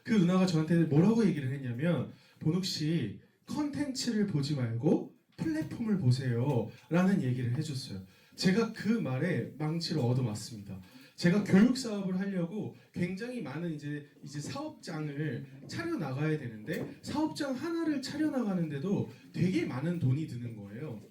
그 누나가 저한테 뭐라고 얘기를 했냐면, 본욱씨 컨텐츠를 보지 말고 플랫폼을 보세요 라는 얘기를 해줬어요. 제가 그 말에 망치를 얻어맞습니다. 제가 교육 사업을 하려고 굉장히 많은 이제 사업장을 차려 나가야 되는데, 사업장 하나를 차려 나가는데도 되게 많은 돈이 드는 거예요.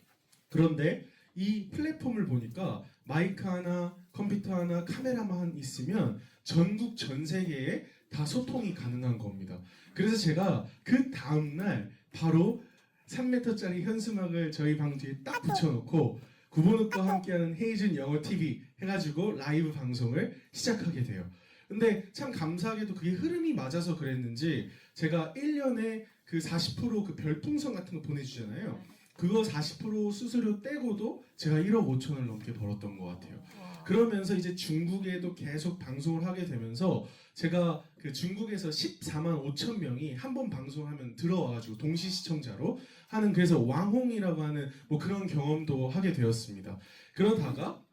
그런데 이 플랫폼을 보니까 마이크 하나, 컴퓨터 하나, 카메라만 있으면 전국 전 세계에 다 소통이 가능한 겁니다. 그래서 제가 그 다음날 바로 3m짜리 현수막을 저희 방 뒤에 딱 붙여놓고 구본욱과 함께하는 헤이준 영어 TV 해가지고 라이브 방송을 시작하게 돼요. 근데 참 감사하게도 그게 흐름이 맞아서 그랬는지 제가 1년에 그 40% 별풍선 같은 거 보내주잖아요. 그거 40% 수수료 떼고도 제가 1억 5천을 넘게 벌었던 것 같아요. 그러면서 이제 중국에도 계속 방송을 하게 되면서 제가 그 중국에서 14만 5천 명이 한 번 방송하면 들어와가지고 동시 시청자로 하는, 그래서 왕홍이라고 하는 뭐 그런 경험도 하게 되었습니다. 그러다가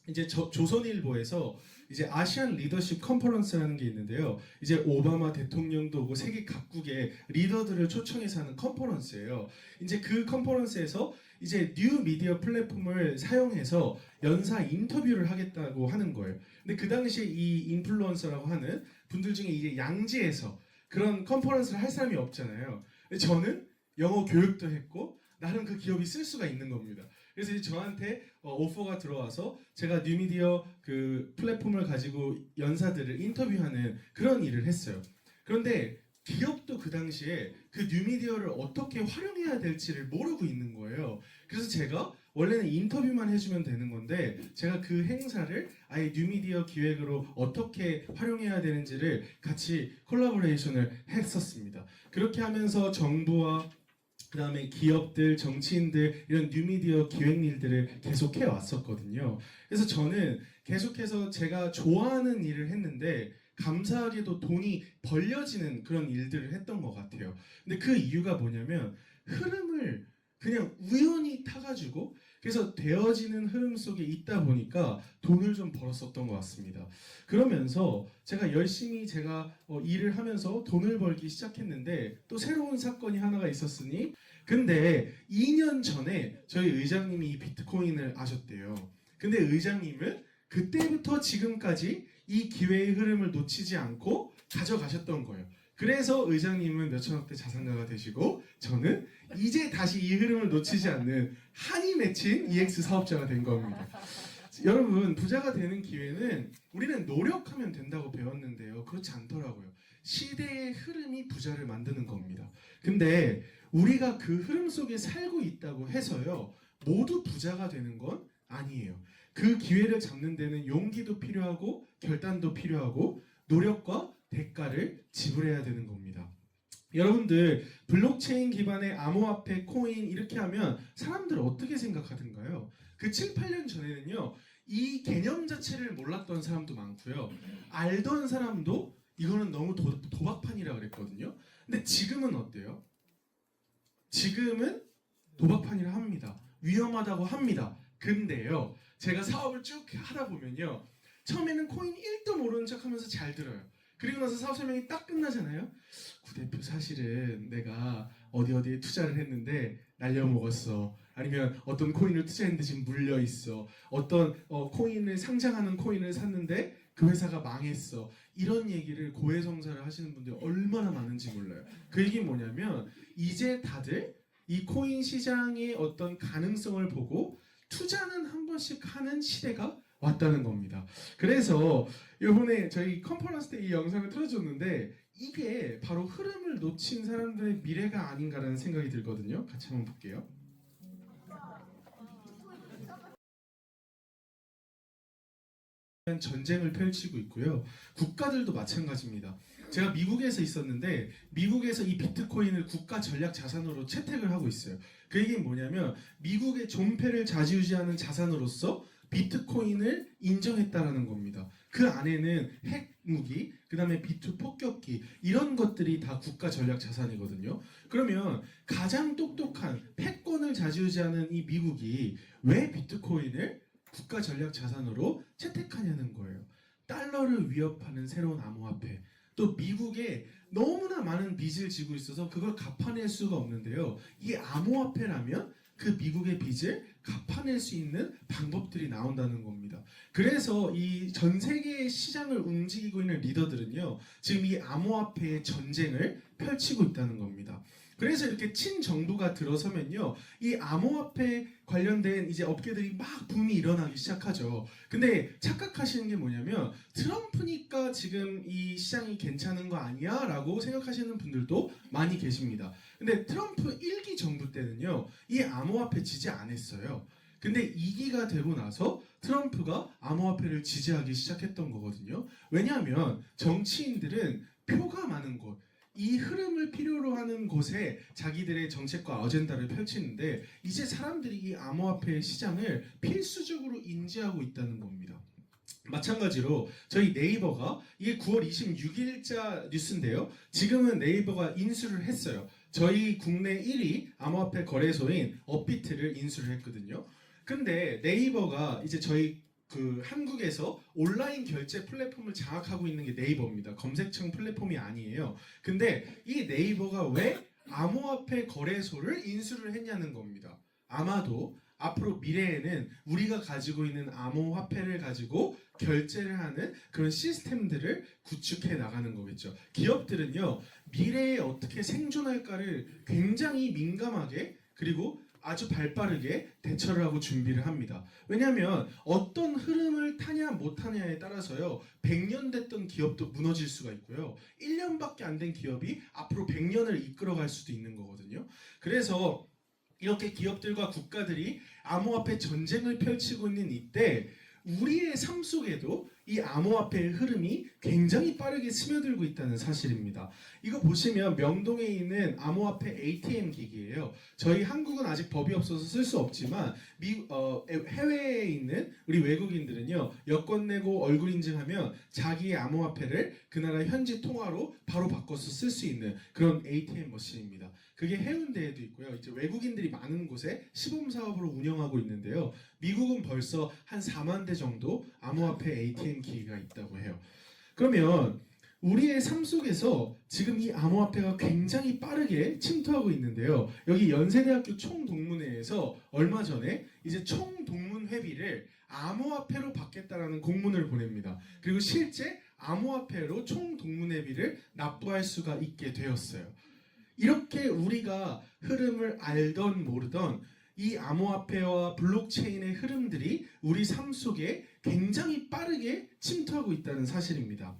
이제 조선일보에서 이제 아시안 리더십 컨퍼런스라는 게 있는데요. 이제 오바마 대통령도 오고 세계 각국의 리더들을 초청해서 하는 컨퍼런스예요. 이제 그 컨퍼런스에서 이제 뉴 미디어 플랫폼을 사용해서 연사 인터뷰를 하겠다고 하는 거예요. 근데 그 당시에 이 인플루언서라고 하는 분들 중에 이제 양지에서 그런 컨퍼런스를 할 사람이 없잖아요. 근데 저는 영어 교육도 했고 나름 그 기업이 쓸 수가 있는 겁니다. 그래서 이제 저한테 오퍼가 들어와서 제가 뉴미디어 그 플랫폼을 가지고 연사들을 인터뷰하는 그런 일을 했어요. 그런데 기업도 그 당시에 그 뉴미디어를 어떻게 활용해야 될지를 모르고 있는 거예요. 그래서 제가 원래는 인터뷰만 해주면 되는 건데 제가 그 행사를 아예 뉴미디어 기획으로 어떻게 활용해야 되는지를 같이 콜라보레이션을 했었습니다. 그렇게 하면서 정부와 그 다음에 기업들, 정치인들 이런 뉴미디어 기획 일들을 계속해 왔었거든요. 그래서 저는 계속해서 제가 좋아하는 일을 했는데 감사하게도 돈이 벌려지는 그런 일들을 했던 것 같아요. 근데 그 이유가 뭐냐면 흐름을 그냥 우연히 타가지고 그래서 되어지는 흐름 속에 있다 보니까 돈을 좀 벌었었던 것 같습니다. 그러면서 제가 열심히 일을 하면서 돈을 벌기 시작했는데 또 새로운 사건이 하나가 있었으니, 근데 2년 전에 저희 의장님이 이 비트코인을 아셨대요. 근데 의장님은 그때부터 지금까지 이 기회의 흐름을 놓치지 않고 가져가셨던 거예요. 그래서 의장님은 몇천억대 자산가가 되시고 저는 이제 다시 이 흐름을 놓치지 않는 한이 맺힌 EX 사업자가 된 겁니다. 여러분, 부자가 되는 기회는 우리는 노력하면 된다고 배웠는데요. 그렇지 않더라고요. 시대의 흐름이 부자를 만드는 겁니다. 근데 우리가 그 흐름 속에 살고 있다고 해서요, 모두 부자가 되는 건 아니에요. 그 기회를 잡는 데는 용기도 필요하고 결단도 필요하고 노력과 대가를 지불해야 되는 겁니다. 여러분들, 블록체인 기반의 암호화폐, 코인 이렇게 하면 사람들 어떻게 생각하던가요? 그 7, 8년 전에는요, 이 개념 자체를 몰랐던 사람도 많고요. 알던 사람도 이거는 너무 도박판이라 그랬거든요. 근데 지금은 어때요? 지금은 도박판이라 합니다. 위험하다고 합니다. 근데요, 제가 사업을 쭉 하다 보면요, 처음에는 코인 1도 모르는 척 하면서 잘 들어요. 그리고 나서 사업 설명이 딱 끝나잖아요. 구대표 사실은 내가 어디에 투자를 했는데 날려먹었어. 아니면 어떤 코인을 투자했는데 지금 물려있어. 어떤 코인을 상장하는 코인을 샀는데 그 회사가 망했어. 이런 얘기를 고해성사를 하시는 분들이 얼마나 많은지 몰라요. 그 얘기는 뭐냐면 이제 다들 이 코인 시장의 어떤 가능성을 보고 투자는 한 번씩 하는 시대가 왔다는 겁니다. 그래서 이번에 저희 컨퍼런스 때 이 영상을 틀어줬는데 이게 바로 흐름을 놓친 사람들의 미래가 아닌가라는 생각이 들거든요. 같이 한번 볼게요. 전쟁을 펼치고 있고요. 국가들도 마찬가지입니다. 제가 미국에서 있었는데 미국에서 이 비트코인을 국가 전략 자산으로 채택을 하고 있어요. 그 얘기는 뭐냐면 미국의 존폐를 좌지우지하는 자산으로서 비트코인을 인정했다라는 겁니다. 그 안에는 핵무기, 그 다음에 비트 폭격기 이런 것들이 다 국가 전략 자산이거든요. 그러면 가장 똑똑한 패권을 좌지우지하는 이 미국이 왜 비트코인을 국가 전략 자산으로 채택하냐는 거예요. 달러를 위협하는 새로운 암호화폐, 또 미국에 너무나 많은 빚을 지고 있어서 그걸 갚아낼 수가 없는데요. 이 암호화폐라면 그 미국의 빚을 갚아낼 수 있는 방법들이 나온다는 겁니다. 그래서 이 전 세계의 시장을 움직이고 있는 리더들은요, 지금 이 암호화폐의 전쟁을 펼치고 있다는 겁니다. 그래서 이렇게 친정부가 들어서면요, 이 암호화폐 관련된 이제 업계들이 막 붐이 일어나기 시작하죠. 근데 착각하시는 게 뭐냐면 트럼프니까 지금 이 시장이 괜찮은 거 아니야? 라고 생각하시는 분들도 많이 계십니다. 근데 트럼프 1기 정부 때는요, 이 암호화폐 지지 안 했어요. 근데 2기가 되고 나서 트럼프가 암호화폐를 지지하기 시작했던 거거든요. 왜냐하면 정치인들은 표가 많은 곳, 이 흐름을 필요로 하는 곳에 자기들의 정책과 어젠다를 펼치는데, 이제 사람들이 이 암호화폐 시장을 필수적으로 인지하고 있다는 겁니다. 마찬가지로 저희 네이버가, 이게 9월 26일자 뉴스인데요, 지금은 네이버가 인수를 했어요. 저희 국내 1위 암호화폐 거래소인 업비트를 인수를 했거든요. 근데 네이버가 이제 저희 그 한국에서 온라인 결제 플랫폼을 장악하고 있는 게 네이버입니다. 검색창 플랫폼이 아니에요. 근데 이 네이버가 왜 암호화폐 거래소를 인수를 했냐는 겁니다. 아마도 앞으로 미래에는 우리가 가지고 있는 암호화폐를 가지고 결제를 하는 그런 시스템들을 구축해 나가는 거겠죠. 기업들은요, 미래에 어떻게 생존할까를 굉장히 민감하게, 그리고 아주 발빠르게 대처를 하고 준비를 합니다. 왜냐하면 어떤 흐름을 타냐 못 타냐에 따라서요, 100년 됐던 기업도 무너질 수가 있고요, 1년밖에 안 된 기업이 앞으로 100년을 이끌어갈 수도 있는 거거든요. 그래서 이렇게 기업들과 국가들이 암호화폐 전쟁을 펼치고 있는 이때, 우리의 삶 속에도 이 암호화폐의 흐름이 굉장히 빠르게 스며들고 있다는 사실입니다. 이거 보시면 명동에 있는 암호화폐 ATM 기기예요. 저희 한국은 아직 법이 없어서 쓸 수 없지만 해외에 있는 우리 외국인들은요, 여권 내고 얼굴 인증하면 자기의 암호화폐를 그 나라 현지 통화로 바로 바꿔서 쓸 수 있는 그런 ATM 머신입니다. 그게 해운대에도 있고요, 이제 외국인들이 많은 곳에 시범 사업으로 운영하고 있는데요, 미국은 벌써 한 4만 대 정도 암호화폐 ATM 기기가 있다고 해요. 그러면 우리의 삶 속에서 지금 이 암호화폐가 굉장히 빠르게 침투하고 있는데요, 여기 연세대학교 총동문회에서 얼마 전에 이제 총동문회비를 암호화폐로 받겠다라는 공문을 보냅니다. 그리고 실제 암호화폐로 총동문회비를 납부할 수가 있게 되었어요. 이렇게 우리가 흐름을 알던 모르던 이 암호화폐와 블록체인의 흐름들이 우리 삶 속에 굉장히 빠르게 침투하고 있다는 사실입니다.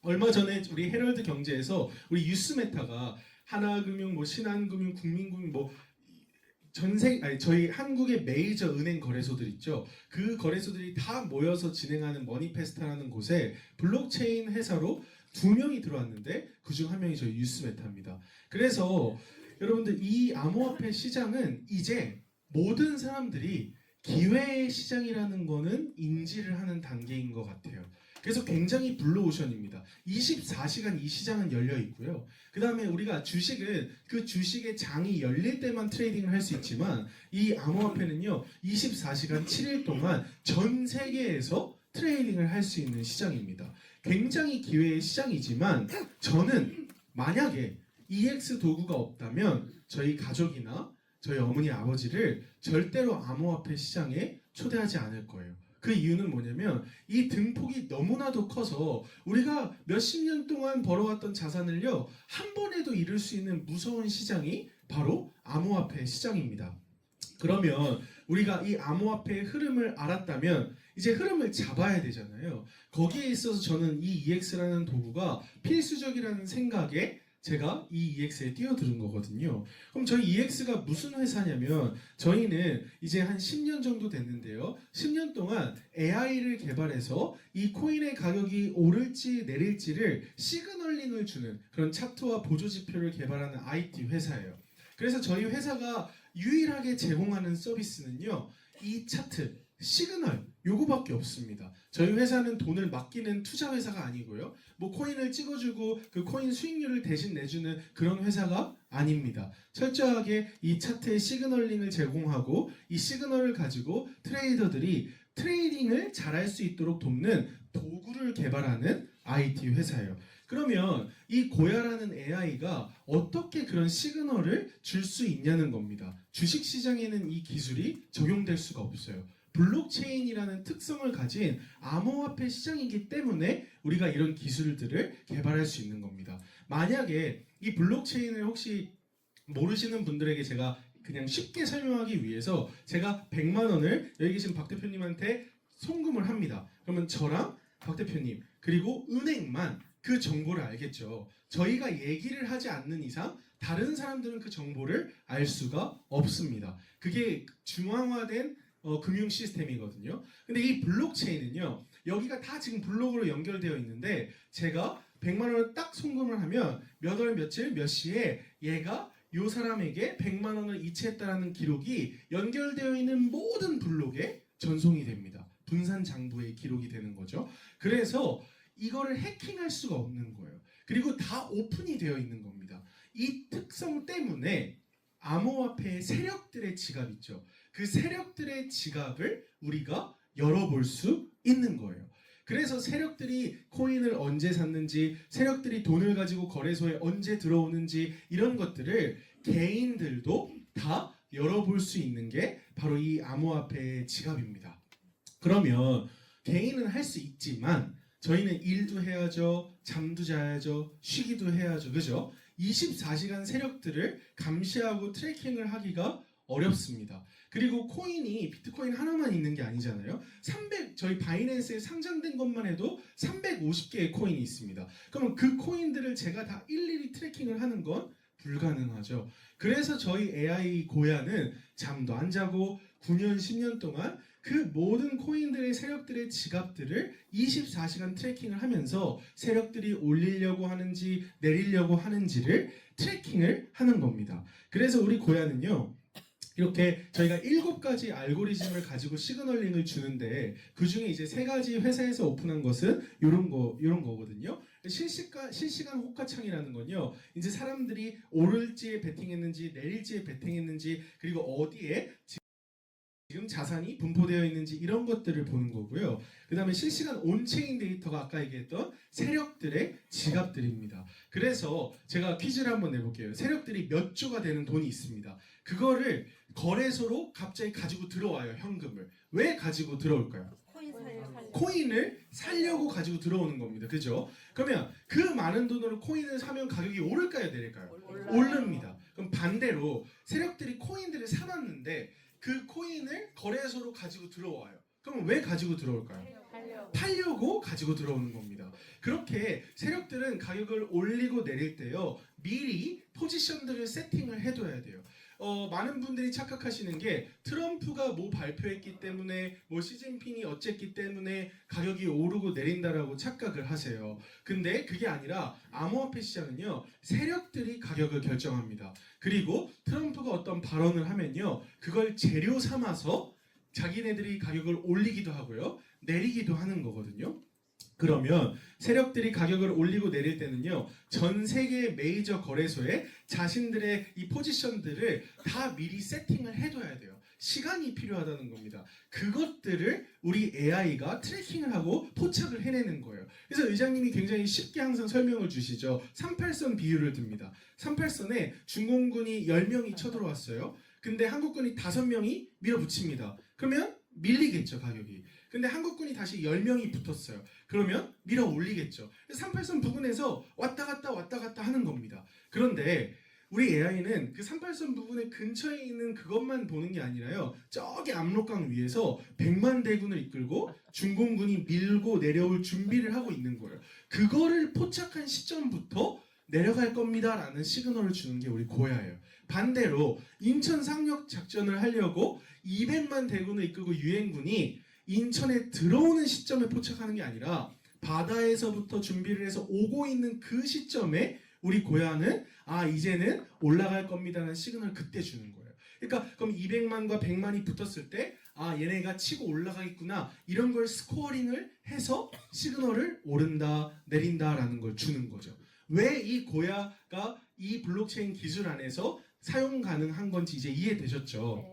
얼마 전에 우리 헤럴드 경제에서 우리 유스메타가 하나금융, 신한금융, 국민금융, 저희 한국의 메이저 은행 거래소들 있죠. 그 거래소들이 다 모여서 진행하는 머니페스타라는 곳에 블록체인 회사로 2명이 들어왔는데 그중 한 명이 저희 유스메타입니다. 그래서 여러분들, 이 암호화폐 시장은 이제 모든 사람들이 기회의 시장이라는 거는 인지를 하는 단계인 것 같아요. 그래서 굉장히 블루오션입니다. 24시간 이 시장은 열려 있고요. 그 다음에 우리가 주식은 그 주식의 장이 열릴 때만 트레이딩을 할 수 있지만, 이 암호화폐는요, 24시간 7일 동안 전 세계에서 트레이딩을 할 수 있는 시장입니다. 굉장히 기회의 시장이지만, 저는 만약에 EX 도구가 없다면 저희 가족이나 저희 어머니 아버지를 절대로 암호화폐 시장에 초대하지 않을 거예요. 그 이유는 뭐냐면 이 등폭이 너무나도 커서 우리가 몇십 년 동안 벌어왔던 자산을요, 한 번에도 잃을 수 있는 무서운 시장이 바로 암호화폐 시장입니다. 그러면 우리가 이 암호화폐의 흐름을 알았다면 이제 흐름을 잡아야 되잖아요. 거기에 있어서 저는 이 EX라는 도구가 필수적이라는 생각에 제가 이 EX에 뛰어드는 거거든요. 그럼 저희 EX가 무슨 회사냐면, 저희는 이제 한 10년 정도 됐는데요, 10년 동안 AI를 개발해서 이 코인의 가격이 오를지 내릴지를 시그널링을 주는 그런 차트와 보조지표를 개발하는 IT 회사예요. 그래서 저희 회사가 유일하게 제공하는 서비스는요, 이 차트, 시그널, 요거밖에 없습니다. 저희 회사는 돈을 맡기는 투자 회사가 아니고요, 코인을 찍어주고 그 코인 수익률을 대신 내주는 그런 회사가 아닙니다. 철저하게 이 차트의 시그널링을 제공하고, 이 시그널을 가지고 트레이더들이 트레이딩을 잘할 수 있도록 돕는 도구를 개발하는 IT 회사예요. 그러면 이 고야라는 AI가 어떻게 그런 시그널을 줄 수 있냐는 겁니다. 주식시장에는 이 기술이 적용될 수가 없어요. 블록체인이라는 특성을 가진 암호화폐 시장이기 때문에 우리가 이런 기술들을 개발할 수 있는 겁니다. 만약에 이 블록체인을 혹시 모르시는 분들에게 제가 그냥 쉽게 설명하기 위해서 제가 100만 원을 여기 계신 박 대표님한테 송금을 합니다. 그러면 저랑 박 대표님 그리고 은행만 그 정보를 알겠죠. 저희가 얘기를 하지 않는 이상 다른 사람들은 그 정보를 알 수가 없습니다. 그게 중앙화된 금융 시스템이거든요. 근데 이 블록체인은요. 여기가 다 지금 블록으로 연결되어 있는데 제가 100만 원을 딱 송금을 하면 몇 월 며칠 몇 시에 얘가 이 사람에게 100만 원을 이체했다라는 기록이 연결되어 있는 모든 블록에 전송이 됩니다. 분산 장부에 기록이 되는 거죠. 그래서 이거를 해킹할 수가 없는 거예요. 그리고 다 오픈이 되어 있는 겁니다. 이 특성 때문에 암호화폐의 세력들의 지갑 있죠. 그 세력들의 지갑을 우리가 열어볼 수 있는 거예요. 그래서 세력들이 코인을 언제 샀는지, 세력들이 돈을 가지고 거래소에 언제 들어오는지 이런 것들을 개인들도 다 열어볼 수 있는 게 바로 이 암호화폐의 지갑입니다. 그러면 개인은 할 수 있지만 저희는 일도 해야죠, 잠도 자야죠, 쉬기도 해야죠, 그죠? 24시간 세력들을 감시하고 트래킹을 하기가 어렵습니다. 그리고 코인이 비트코인 하나만 있는 게 아니잖아요. 저희 바이낸스에 상장된 것만 해도 350개의 코인이 있습니다. 그러면 그 코인들을 제가 다 일일이 트래킹을 하는 건 불가능하죠. 그래서 저희 AI 고야는 잠도 안 자고 9년, 10년 동안 그 모든 코인들의 세력들의 지갑들을 24시간 트래킹을 하면서 세력들이 올리려고 하는지 내리려고 하는지를 트래킹을 하는 겁니다. 그래서 우리 고야는요. 이렇게 저희가 7가지 알고리즘을 가지고 시그널링을 주는데 그 중에 이제 3가지 회사에서 오픈한 것은 이런 거거든요. 실시간 호가창이라는 건요. 이제 사람들이 오를지에 베팅했는지 내릴지에 베팅했는지 그리고 어디에 지금 자산이 분포되어 있는지 이런 것들을 보는 거고요. 그 다음에 실시간 온체인 데이터가 아까 얘기했던 세력들의 지갑들입니다. 그래서 제가 퀴즈를 한번 내볼게요. 세력들이 몇 조가 되는 돈이 있습니다. 그거를 거래소로 갑자기 가지고 들어와요. 현금을. 왜 가지고 들어올까요? 코인을 사려고 가지고 들어오는 겁니다. 그죠? 그러면 그 많은 돈으로 코인을 사면 가격이 오를까요? 내릴까요? 오릅니다. 그럼 반대로 세력들이 코인들을 사놨는데 그 코인을 거래소로 가지고 들어와요. 그럼 왜 가지고 들어올까요? 팔려고 가지고 들어오는 겁니다. 그렇게 세력들은 가격을 올리고 내릴 때요. 미리 포지션들을 세팅을 해둬야 돼요. 많은 분들이 착각하시는 게 트럼프가 뭐 발표했기 때문에 뭐 시진핑이 어쨌기 때문에 가격이 오르고 내린다라고 착각을 하세요. 근데 그게 아니라 암호화폐 시장은요. 세력들이 가격을 결정합니다. 그리고 트럼프가 어떤 발언을 하면요. 그걸 재료 삼아서 자기네들이 가격을 올리기도 하고요. 내리기도 하는 거거든요. 그러면 세력들이 가격을 올리고 내릴 때는요. 전 세계 메이저 거래소에 자신들의 이 포지션들을 다 미리 세팅을 해둬야 돼요. 시간이 필요하다는 겁니다. 그것들을 우리 AI가 트래킹을 하고 포착을 해내는 거예요. 그래서 의장님이 굉장히 쉽게 항상 설명을 주시죠. 38선 비율을 듭니다. 38선에 중공군이 10명이 쳐들어왔어요. 근데 한국군이 5명이 밀어붙입니다. 그러면 밀리겠죠, 가격이. 근데 한국군이 다시 10명이 붙었어요. 그러면 밀어 올리겠죠. 38선 부근에서 왔다 갔다 하는 겁니다. 그런데 우리 AI는 그 38선 부근의 근처에 있는 그것만 보는 게 아니라요. 저기 압록강 위에서 100만 대군을 이끌고 중공군이 밀고 내려올 준비를 하고 있는 거예요. 그거를 포착한 시점부터 내려갈 겁니다 라는 시그널을 주는 게 우리 고야예요. 반대로 인천 상륙 작전을 하려고 200만 대군을 이끌고 유엔군이 인천에 들어오는 시점에 포착하는 게 아니라 바다에서부터 준비를 해서 오고 있는 그 시점에 우리 고야는 이제는 올라갈 겁니다라는 시그널을 그때 주는 거예요. 그러니까 그럼 200만과 100만이 붙었을 때 얘네가 치고 올라가겠구나 이런 걸 스코어링을 해서 시그널을 오른다 내린다라는 걸 주는 거죠. 왜 이 고야가 이 블록체인 기술 안에서 사용 가능한 건지 이제 이해되셨죠?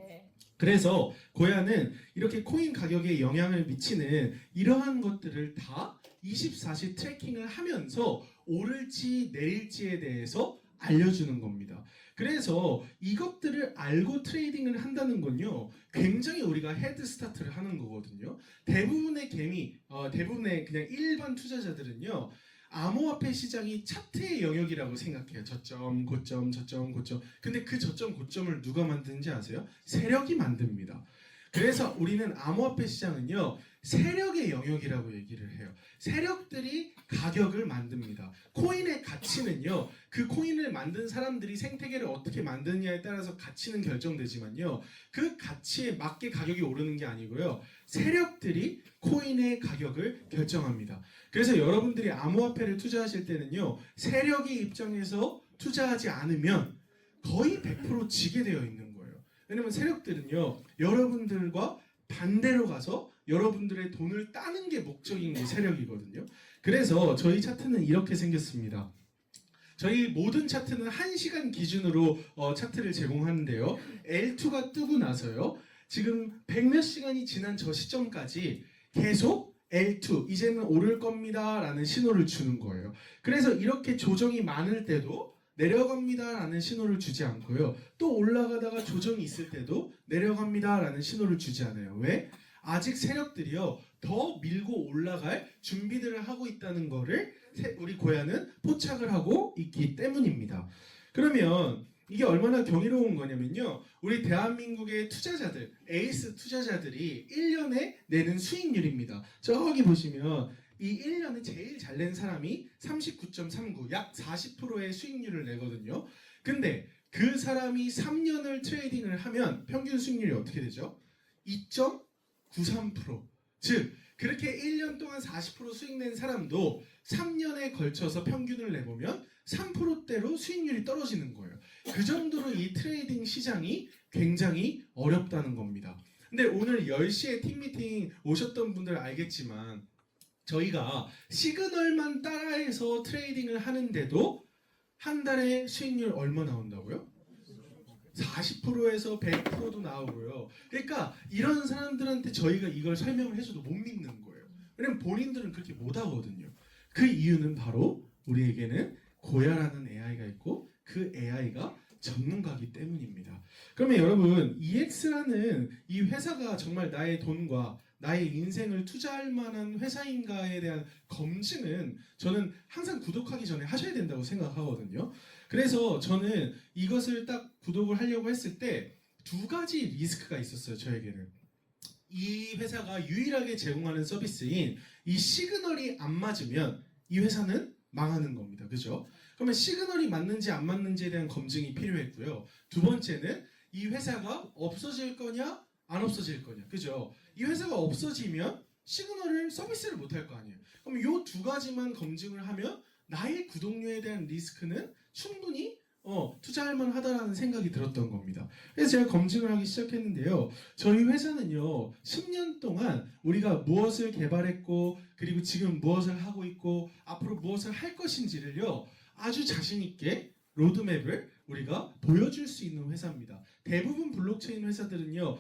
그래서 고야는 이렇게 코인 가격에 영향을 미치는 이러한 것들을 다 24시 트래킹을 하면서 오를지 내릴지에 대해서 알려주는 겁니다. 그래서 이것들을 알고 트레이딩을 한다는 건요, 굉장히 우리가 헤드 스타트를 하는 거거든요. 대부분의 대부분의 그냥 일반 투자자들은요, 암호화폐 시장이 차트의 영역이라고 생각해요. 저점, 고점, 저점, 고점. 근데 그 저점, 고점을 누가 만드는지 아세요? 세력이 만듭니다. 그래서 우리는 암호화폐 시장은요, 세력의 영역이라고 얘기를 해요. 세력들이 가격을 만듭니다. 코인의 가치는요, 그 코인을 만든 사람들이 생태계를 어떻게 만드느냐에 따라서 가치는 결정되지만요, 그 가치에 맞게 가격이 오르는 게 아니고요, 세력들이 코인의 가격을 결정합니다. 그래서 여러분들이 암호화폐를 투자하실 때는요, 세력의 입장에서 투자하지 않으면 거의 100% 지게 되어 있는 거예요. 왜냐면 세력들은요, 여러분들과 반대로 가서 여러분들의 돈을 따는 게 목적인 게 세력이거든요. 그래서 저희 차트는 이렇게 생겼습니다. 저희 모든 차트는 1시간 기준으로 차트를 제공하는데요. L2가 뜨고 나서요, 지금 100몇 시간이 지난 저 시점까지 계속 L2, 이제는 오를 겁니다 라는 신호를 주는 거예요. 그래서 이렇게 조정이 많을 때도 내려갑니다 라는 신호를 주지 않고요, 또 올라가다가 조정이 있을 때도 내려갑니다 라는 신호를 주지 않아요. 왜? 아직 세력들이요, 더 밀고 올라갈 준비들을 하고 있다는 거를 우리 고야는 포착을 하고 있기 때문입니다. 그러면 이게 얼마나 경이로운 거냐면요, 우리 대한민국의 투자자들, 에이스 투자자들이 1년에 내는 수익률입니다. 저기 보시면 이 1년에 제일 잘 낸 사람이 39.39, 약 40%의 수익률을 내거든요. 근데 그 사람이 3년을 트레이딩을 하면 평균 수익률이 어떻게 되죠? 2.93%. 즉 그렇게 1년 동안 40% 수익 낸 사람도 3년에 걸쳐서 평균을 내보면 3%대로 수익률이 떨어지는 거예요. 그 정도로 이 트레이딩 시장이 굉장히 어렵다는 겁니다. 근데 오늘 10시에 팀미팅 오셨던 분들 알겠지만, 저희가 시그널만 따라해서 트레이딩을 하는데도 한 달에 수익률 얼마 나온다고요? 40%에서 100%도 나오고요. 그러니까 이런 사람들한테 저희가 이걸 설명을 해줘도 못 믿는 거예요. 왜냐면 본인들은 그렇게 못 하거든요. 그 이유는 바로 우리에게는 고야라는 AI가 있고 그 AI가 전문가이기 때문입니다. 그러면 여러분, EX라는 이 회사가 정말 나의 돈과 나의 인생을 투자할 만한 회사인가에 대한 검증은 저는 항상 구독하기 전에 하셔야 된다고 생각하거든요. 그래서 저는 이것을 딱 구독을 하려고 했을 때 2가지 리스크가 있었어요, 저에게는. 이 회사가 유일하게 제공하는 서비스인 이 시그널이 안 맞으면 이 회사는 망하는 겁니다. 그죠? 그러면 시그널이 맞는지 안 맞는지에 대한 검증이 필요했고요. 두 번째는 이 회사가 없어질 거냐 안 없어질 거냐. 그죠? 이 회사가 없어지면 시그널을 서비스를 못 할 거 아니에요. 그럼 이 2가지만 검증을 하면 나의 구독료에 대한 리스크는 충분히 투자할 만하다라는 생각이 들었던 겁니다. 그래서 제가 검증을 하기 시작했는데요. 저희 회사는요, 10년 동안 우리가 무엇을 개발했고, 그리고 지금 무엇을 하고 있고, 앞으로 무엇을 할 것인지를요, 아주 자신 있게 로드맵을 우리가 보여줄 수 있는 회사입니다. 대부분 블록체인 회사들은요,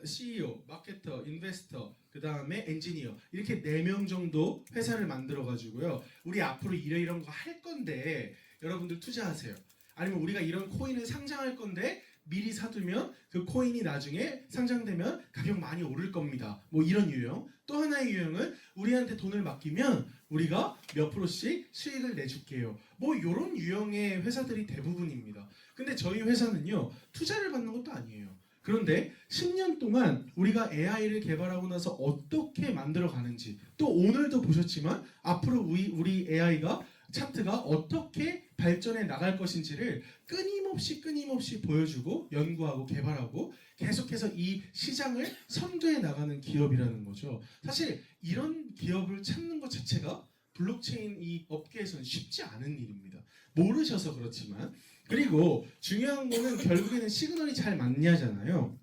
CEO, 마케터, 인베스터, 그 다음에 엔지니어, 이렇게 4명 정도 회사를 만들어 가지고요, 우리 앞으로 이런 거 할 건데 여러분들 투자하세요. 아니면 우리가 이런 코인을 상장할 건데 미리 사두면 그 코인이 나중에 상장되면 가격 많이 오를 겁니다. 뭐 이런 유형. 또 하나의 유형은 우리한테 돈을 맡기면 우리가 몇 프로씩 수익을 내줄게요. 뭐 이런 유형의 회사들이 대부분입니다. 근데 저희 회사는요, 투자를 받는 것도 아니에요. 그런데 10년 동안 우리가 AI를 개발하고 나서 어떻게 만들어 가는지, 또 오늘도 보셨지만 앞으로 우리 AI가 차트가 어떻게 발전해 나갈 것인지를 끊임없이 보여주고 연구하고 개발하고 계속해서 이 시장을 선도해 나가는 기업이라는 거죠. 사실 이런 기업을 찾는 것 자체가 블록체인 이 업계에서는 쉽지 않은 일입니다. 모르셔서 그렇지만. 그리고 중요한 거는 결국에는 시그널이 잘 맞냐잖아요.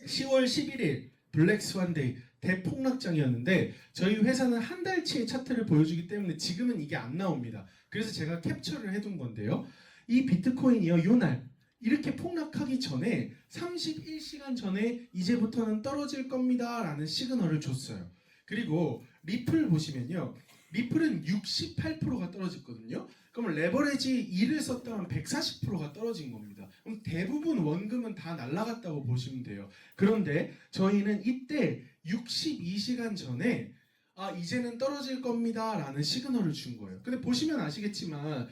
10월 11일 블랙스완데이 대폭락장이었는데 저희 회사는 한 달치의 차트를 보여주기 때문에 지금은 이게 안 나옵니다. 그래서 제가 캡처를 해둔 건데요. 이 비트코인이요, 요날 이렇게 폭락하기 전에 31시간 전에 이제부터는 떨어질 겁니다 라는 시그널을 줬어요. 그리고 리플 보시면요. 리플은 68%가 떨어졌거든요. 그럼 레버리지 2를 썼다면 140%가 떨어진 겁니다. 그럼 대부분 원금은 다 날라갔다고 보시면 돼요. 그런데 저희는 이때 62시간 전에 이제는 떨어질 겁니다 라는 시그널을 준 거예요. 근데 보시면 아시겠지만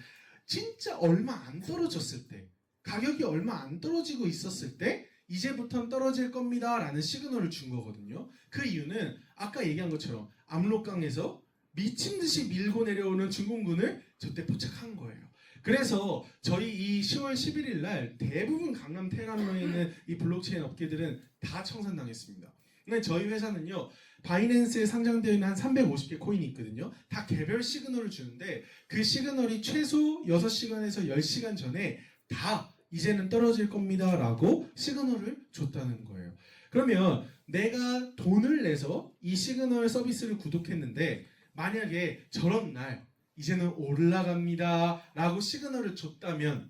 진짜 얼마 안 떨어졌을 때, 가격이 얼마 안 떨어지고 있었을 때 이제부터는 떨어질 겁니다 라는 시그널을 준 거거든요. 그 이유는 아까 얘기한 것처럼 압록강에서 미친듯이 밀고 내려오는 중공군을 저때 포착한 거예요. 그래서 저희 이 10월 11일 날 대부분 강남 테헤란로에 있는 이 블록체인 업계들은 다 청산당했습니다. 근데 저희 회사는요, 바이낸스에 상장되어 있는 한 350개 코인이 있거든요. 다 개별 시그널을 주는데 그 시그널이 최소 6시간에서 10시간 전에 다 이제는 떨어질 겁니다 라고 시그널을 줬다는 거예요. 그러면 내가 돈을 내서 이 시그널 서비스를 구독했는데 만약에 저런 날 이제는 올라갑니다 라고 시그널을 줬다면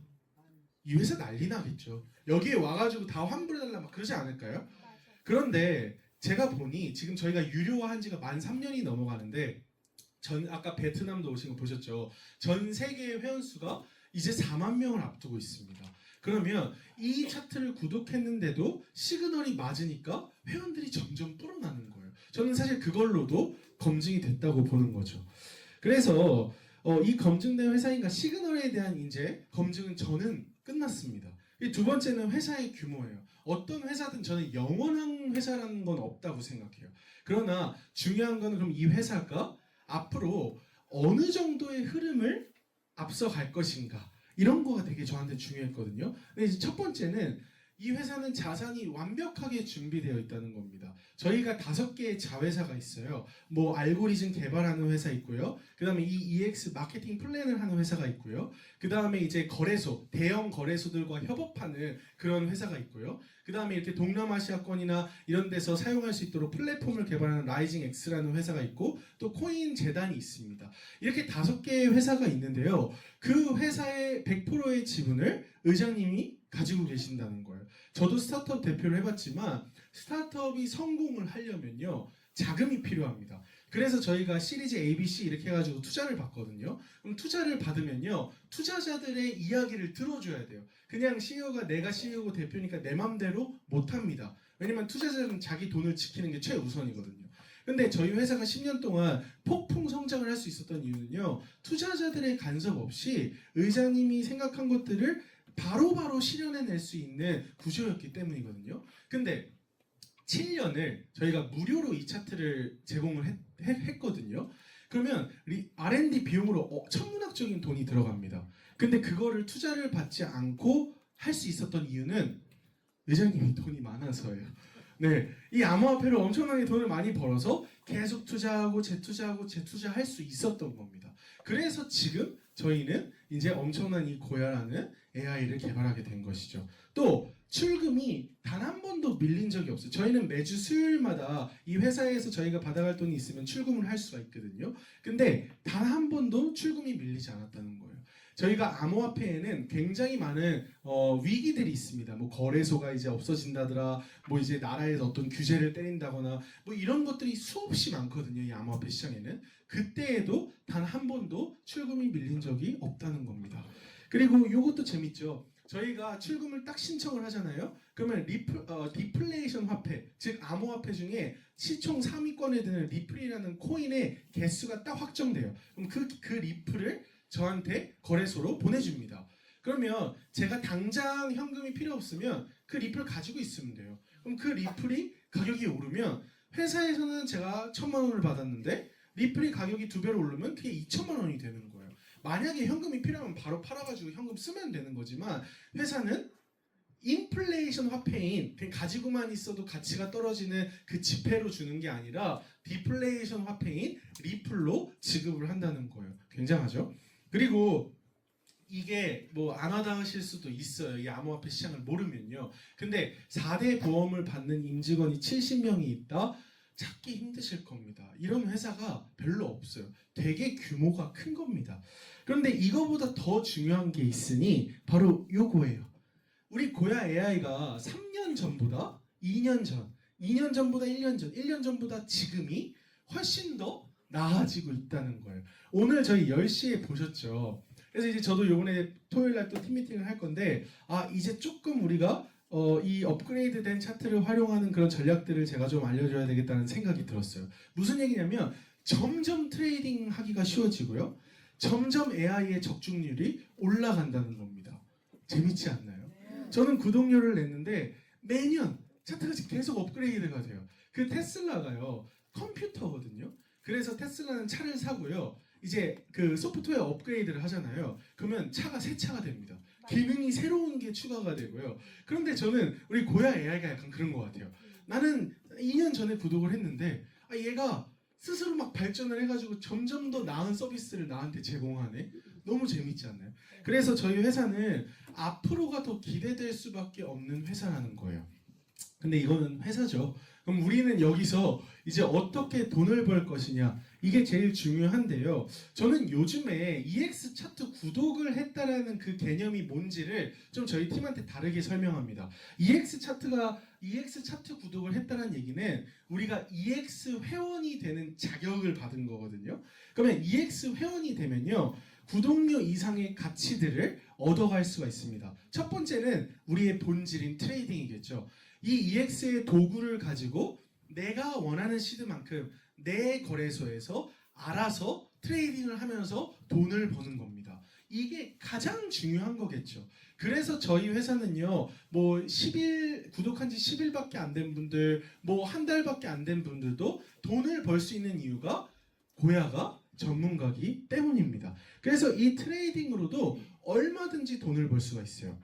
이 회사 난리 나겠죠. 여기에 와가지고 다 환불해달라 막 그러지 않을까요? 그런데 제가 보니 지금 저희가 유료화한 지가 만 3년이 넘어가는데 아까 베트남도 오신 거 보셨죠? 전 세계 회원수가 이제 4만 명을 앞두고 있습니다. 그러면 이 차트를 구독했는데도 시그널이 맞으니까 회원들이 점점 불어나는 거예요. 저는 사실 그걸로도 검증이 됐다고 보는 거죠. 그래서 이 검증된 회사인가 시그널에 대한 이제 검증은 저는 끝났습니다. 두 번째는 회사의 규모예요. 어떤 회사든 저는 영원한 회사라는 건 없다고 생각해요. 그러나 중요한 건 그럼 이 회사가 앞으로 어느 정도의 흐름을 앞서갈 것인가, 이런 거가 되게 저한테 중요했거든요. 근데 이제 첫 번째는 이 회사는 자산이 완벽하게 준비되어 있다는 겁니다. 저희가 5개의 자회사가 있어요. 뭐 알고리즘 개발하는 회사 있고요. 그 다음에 이 EX 마케팅 플랜을 하는 회사가 있고요. 그 다음에 이제 거래소, 대형 거래소들과 협업하는 그런 회사가 있고요. 그 다음에 이렇게 동남아시아권이나 이런 데서 사용할 수 있도록 플랫폼을 개발하는 라이징 X라는 회사가 있고, 또 코인 재단이 있습니다. 이렇게 5개의 회사가 있는데요. 그 회사의 100%의 지분을 의장님이 가지고 계신다는 거예요. 저도 스타트업 대표를 해봤지만 스타트업이 성공을 하려면요, 자금이 필요합니다. 그래서 저희가 시리즈 ABC 이렇게 해가지고 투자를 받거든요. 그럼 투자를 받으면요, 투자자들의 이야기를 들어줘야 돼요. 그냥 CEO가 내가 CEO고 대표니까 내 맘대로 못합니다. 왜냐면 투자자는 자기 돈을 지키는 게 최우선이거든요. 근데 저희 회사가 10년 동안 폭풍 성장을 할 수 있었던 이유는요, 투자자들의 간섭 없이 의장님이 생각한 것들을 바로바로 실현해낼 수 있는 구조였기 때문이거든요. 근데 7년을 저희가 무료로 이 차트를 제공을 했거든요. 그러면 R&D 비용으로 천문학적인 돈이 들어갑니다. 근데 그거를 투자를 받지 않고 할 수 있었던 이유는 회장님이 돈이 많아서예요. 네, 이 암호화폐를 엄청나게 돈을 많이 벌어서 계속 투자하고 재투자하고 재투자할 수 있었던 겁니다. 그래서 지금 저희는 이제 엄청난 이 고야라는 AI를 개발하게 된 것이죠. 또 출금이 단 한 번도 밀린 적이 없어요. 저희는 매주 수요일마다 이 회사에서 저희가 받아갈 돈이 있으면 출금을 할 수가 있거든요. 근데 단 한 번도 출금이 밀리지 않았다는 거예요. 저희가 암호화폐에는 굉장히 많은 위기들이 있습니다. 뭐 거래소가 이제 없어진다더라, 뭐 이제 나라에서 어떤 규제를 때린다거나 뭐 이런 것들이 수없이 많거든요. 이 암호화폐 시장에는. 그때에도 단 한 번도 출금이 밀린 적이 없다는 겁니다. 그리고 이것도 재밌죠. 저희가 출금을 딱 신청을 하잖아요. 그러면 디플레이션 화폐, 즉 암호화폐 중에 시총 3위권에 드는 리플이라는 코인의 개수가 딱 확정돼요. 그럼 그 리플을 저한테 거래소로 보내줍니다. 그러면 제가 당장 현금이 필요 없으면 그 리플 가지고 있으면 돼요. 그럼 그 리플이 가격이 오르면 회사에서는 제가 1,000만 원을 받았는데 리플이 가격이 2배로 오르면 그게 2천만 원이 되는 거예요. 만약에 현금이 필요하면 바로 팔아가지고 현금 쓰면 되는 거지만 회사는 인플레이션 화폐인 그냥 가지고만 있어도 가치가 떨어지는 그 지폐로 주는 게 아니라 디플레이션 화폐인 리플로 지급을 한다는 거예요. 굉장하죠? 그리고 이게 뭐 안 와닿으실 수도 있어요. 이 암호화폐 시장을 모르면요. 근데 4대 보험을 받는 임직원이 70명이 있다? 찾기 힘드실 겁니다. 이런 회사가 별로 없어요. 되게 규모가 큰 겁니다. 그런데 이거보다 더 중요한 게 있으니 바로 요거예요. 우리 고야 AI가 3년 전보다 2년 전, 2년 전보다 1년 전, 1년 전보다 지금이 훨씬 더 나아지고 있다는 거예요. 오늘 저희 10시에 보셨죠? 그래서 이제 저도 요번에 토요일 날 또 팀미팅을 할 건데 이제 조금 우리가 이 업그레이드된 차트를 활용하는 그런 전략들을 제가 좀 알려줘야 되겠다는 생각이 들었어요. 무슨 얘기냐면 점점 트레이딩 하기가 쉬워지고요. 점점 AI의 적중률이 올라간다는 겁니다. 재밌지 않나요? 저는 구독료를 냈는데 매년 차트가 계속 업그레이드가 돼요. 그 테슬라가요 컴퓨터거든요. 그래서 테슬라는 차를 사고요. 이제 그 소프트웨어 업그레이드를 하잖아요. 그러면 차가 새 차가 됩니다. 기능이 새로운 게 추가가 되고요. 그런데 저는 우리 고야 AI가 약간 그런 것 같아요. 나는 2년 전에 구독을 했는데 얘가 스스로 막 발전을 해가지고 점점 더 나은 서비스를 나한테 제공하네. 너무 재밌지 않나요? 그래서 저희 회사는 앞으로가 더 기대될 수밖에 없는 회사라는 거예요. 근데 이거는 회사죠. 그럼 우리는 여기서 이제 어떻게 돈을 벌 것이냐, 이게 제일 중요한데요. 저는 요즘에 EX 차트 구독을 했다라는 그 개념이 뭔지를 좀 저희 팀한테 다르게 설명합니다. EX 차트 구독을 했다는 얘기는 우리가 EX 회원이 되는 자격을 받은 거거든요. 그러면 EX 회원이 되면요, 구독료 이상의 가치들을 얻어갈 수가 있습니다. 첫 번째는 우리의 본질인 트레이딩이겠죠. 이 EX의 도구를 가지고 내가 원하는 시드만큼 내 거래소에서 알아서 트레이딩을 하면서 돈을 버는 겁니다. 이게 가장 중요한 거겠죠. 그래서 저희 회사는요, 뭐 10일 구독한 지 10일밖에 안 된 분들, 뭐 한 달밖에 안 된 분들도 돈을 벌 수 있는 이유가 고야가 전문가기 때문입니다. 그래서 이 트레이딩으로도 얼마든지 돈을 벌 수가 있어요.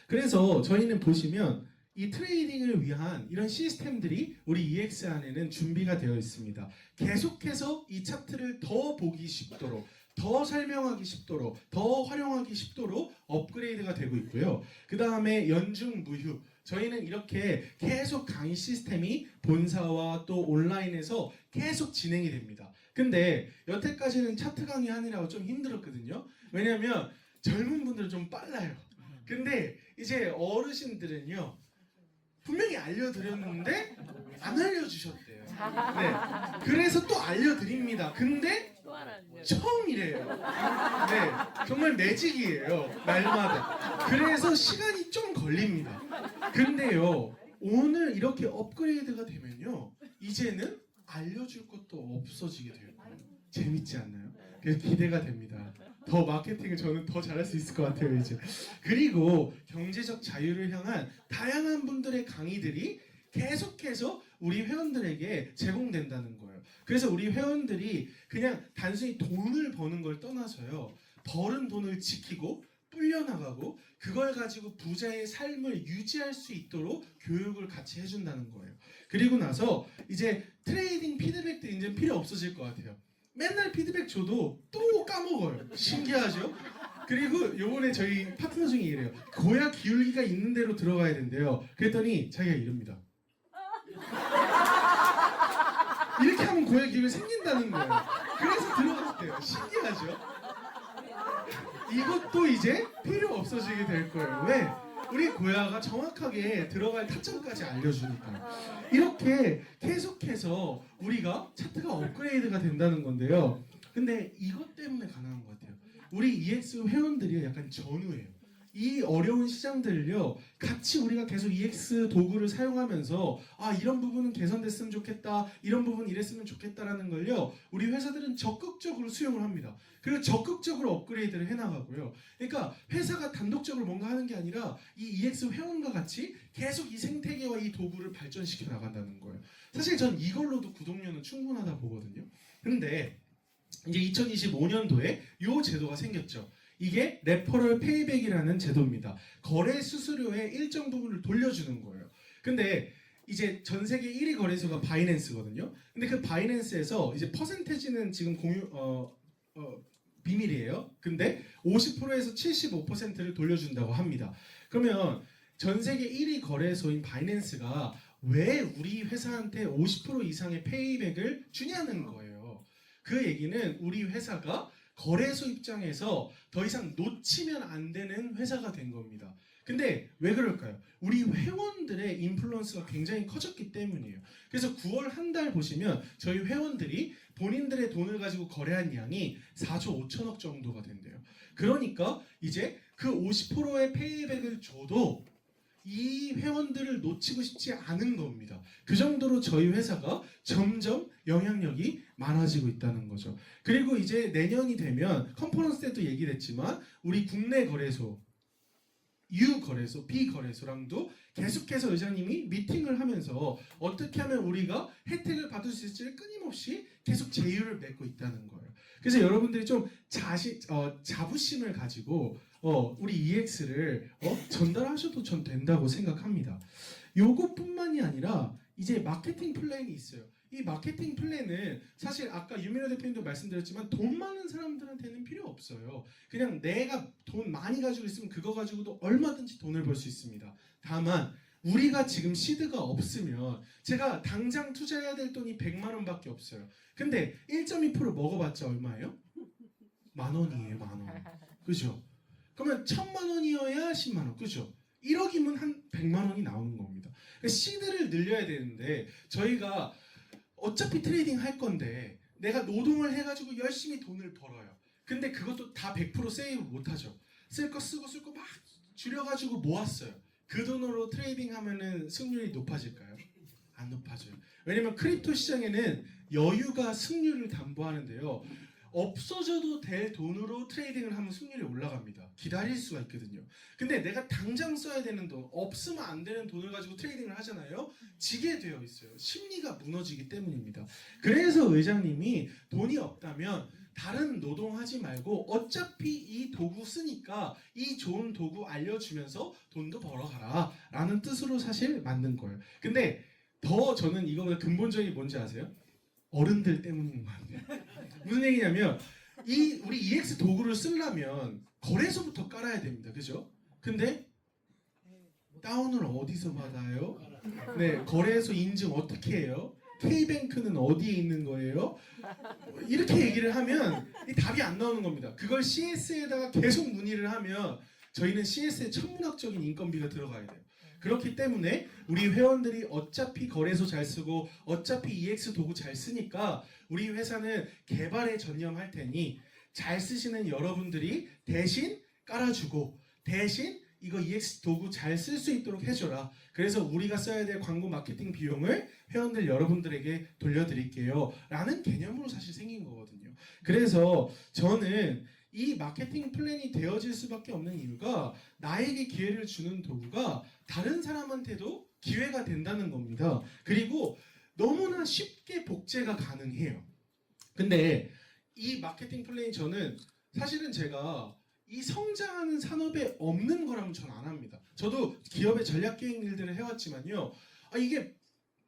그래서 저희는 보시면 이 트레이딩을 위한 이런 시스템들이 우리 EX 안에는 준비가 되어 있습니다. 계속해서 이 차트를 더 보기 쉽도록, 더 설명하기 쉽도록, 더 활용하기 쉽도록 업그레이드가 되고 있고요. 그 다음에 연중 무휴, 저희는 이렇게 계속 강의 시스템이 본사와 또 온라인에서 계속 진행이 됩니다. 근데 여태까지는 차트 강의 하느라고 좀 힘들었거든요. 왜냐면 젊은 분들은 좀 빨라요. 근데 이제 어르신들은요, 분명히 알려드렸는데 안 알려주셨대요. 네, 그래서 또 알려드립니다. 근데 처음이래요. 네, 정말 매직이에요. 날마다. 그래서 시간이 좀 걸립니다. 근데요, 오늘 이렇게 업그레이드가 되면요, 이제는 알려줄 것도 없어지게 돼요. 재밌지 않나요? 그래서 기대가 됩니다. 더 마케팅을 저는 더 잘할 수 있을 것 같아요 이제. 그리고 경제적 자유를 향한 다양한 분들의 강의들이 계속해서 우리 회원들에게 제공된다는 거예요. 그래서 우리 회원들이 그냥 단순히 돈을 버는 걸 떠나서요, 벌은 돈을 지키고 불려나가고 그걸 가지고 부자의 삶을 유지할 수 있도록 교육을 같이 해준다는 거예요. 그리고 나서 이제 트레이딩 피드백도 이제 필요 없어질 것 같아요. 맨날 피드백 줘도 또 까먹어요. 신기하죠? 그리고 요번에 저희 파트너 중에 이래요. 고야 기울기가 있는 대로 들어가야 된대요. 그랬더니 자기가 이럽니다. 이렇게 하면 고야 기울기가 생긴다는 거예요. 그래서 들어갔대요. 신기하죠? 이것도 이제 필요 없어지게 될 거예요. 왜? 우리 고야가 정확하게 들어갈 타점까지 알려주니까. 이렇게 계속해서 우리가 차트가 업그레이드가 된다는 건데요. 근데 이것 때문에 가능한 것 같아요. 우리 EX 회원들이 약간 전우예요. 이 어려운 시장들을요, 같이 우리가 계속 EX 도구를 사용하면서 이런 부분은 개선됐으면 좋겠다, 이런 부분 이랬으면 좋겠다라는 걸요, 우리 회사들은 적극적으로 수용을 합니다. 그리고 적극적으로 업그레이드를 해나가고요. 그러니까 회사가 단독적으로 뭔가 하는 게 아니라 이 EX 회원과 같이 계속 이 생태계와 이 도구를 발전시켜 나간다는 거예요. 사실 전 이걸로도 구독료는 충분하다 보거든요. 근데 이제 2025년도에 이 제도가 생겼죠. 이게 레퍼럴 페이백이라는 제도입니다. 거래 수수료의 일정 부분을 돌려주는 거예요. 근데 이제 전 세계 1위 거래소가 바이낸스거든요. 근데 그 바이낸스에서 이제 퍼센테지는 지금 비밀이에요. 근데 50%에서 75%를 돌려준다고 합니다. 그러면 전 세계 1위 거래소인 바이낸스가 왜 우리 회사한테 50% 이상의 페이백을 주냐는 거예요. 그 얘기는 우리 회사가 거래소 입장에서 더 이상 놓치면 안 되는 회사가 된 겁니다. 근데 왜 그럴까요? 우리 회원들의 인플루언스가 굉장히 커졌기 때문이에요. 그래서 9월 한 달 보시면 저희 회원들이 본인들의 돈을 가지고 거래한 양이 4조 5천억 정도가 된대요. 그러니까 이제 그 50%의 페이백을 줘도 이 회원들을 놓치고 싶지 않은 겁니다. 그 정도로 저희 회사가 점점 영향력이 많아지고 있다는 거죠. 그리고 이제 내년이 되면 컨퍼런스 때도 얘기를 했지만 우리 국내 거래소 U 거래소, B 거래소랑도 계속해서 의장님이 미팅을 하면서 어떻게 하면 우리가 혜택을 받을 수 있을지를 끊임없이 계속 제휴를 맺고 있다는 거예요. 그래서 여러분들이 좀 자부심을 가지고 우리 EX를 전달하셔도 전 된다고 생각합니다. 요것뿐만이 아니라 이제 마케팅 플랜이 있어요. 이 마케팅 플랜은 사실 아까 유민호 대표님도 말씀드렸지만 돈 많은 사람들한테는 필요 없어요. 그냥 내가 돈 많이 가지고 있으면 그거 가지고도 얼마든지 돈을 벌 수 있습니다. 다만 우리가 지금 시드가 없으면 제가 당장 투자해야 될 돈이 100만 원밖에 없어요. 근데 1.2% 먹어봤자 얼마예요? 10,000원이에요. 10,000원. 그죠? 그러면 1,000만 원이어야 10만 원. 그죠? 1억이면 한 100만 원이 나오는 겁니다. 그러니까 시드를 늘려야 되는데 저희가 어차피 트레이딩 할 건데 내가 노동을 해가지고 열심히 돈을 벌어요. 근데 그것도 다 100% 세이브 못하죠. 쓸 거 쓰고 막 줄여가지고 모았어요. 그 돈으로 트레이딩 하면은 승률이 높아질까요? 안 높아져요. 왜냐면 크립토 시장에는 여유가 승률을 담보하는데요. 없어져도 될 돈으로 트레이딩을 하면 승률이 올라갑니다. 기다릴 수가 있거든요. 근데 내가 당장 써야 되는 돈, 없으면 안 되는 돈을 가지고 트레이딩을 하잖아요. 지게 되어 있어요. 심리가 무너지기 때문입니다. 그래서 의장님이 돈이 없다면 다른 노동하지 말고 어차피 이 도구 쓰니까 이 좋은 도구 알려주면서 돈도 벌어가라 라는 뜻으로 사실 만든 거예요. 근데 더 저는 이거보다 근본적인 뭔지 아세요? 어른들 때문인 것 같아요. 무슨 얘기냐면 우리 EX 도구를 쓰려면 거래소부터 깔아야 됩니다. 그죠? 근데 다운을 어디서 받아요? 네, 거래소 인증 어떻게 해요? K뱅크는 어디에 있는 거예요? 이렇게 얘기를 하면 이 답이 안 나오는 겁니다. 그걸 CS에다가 계속 문의를 하면 저희는 CS에 천문학적인 인건비가 들어가야 돼요. 그렇기 때문에 우리 회원들이 어차피 거래소 잘 쓰고 어차피 EX 도구 잘 쓰니까 우리 회사는 개발에 전념할 테니 잘 쓰시는 여러분들이 대신 깔아주고 대신 이거 EX 도구 잘 쓸 수 있도록 해줘라. 그래서 우리가 써야 될 광고 마케팅 비용을 회원들 여러분들에게 돌려드릴게요. 라는 개념으로 사실 생긴 거거든요. 그래서 저는 이 마케팅 플랜이 되어질 수밖에 없는 이유가 나에게 기회를 주는 도구가 다른 사람한테도 기회가 된다는 겁니다. 그리고 너무나 쉽게 복제가 가능해요. 근데 이 마케팅 플랜이 저는 사실은 제가 이 성장하는 산업에 없는 거라면 전 안 합니다. 저도 기업의 전략기획 일들을 해왔지만요. 이게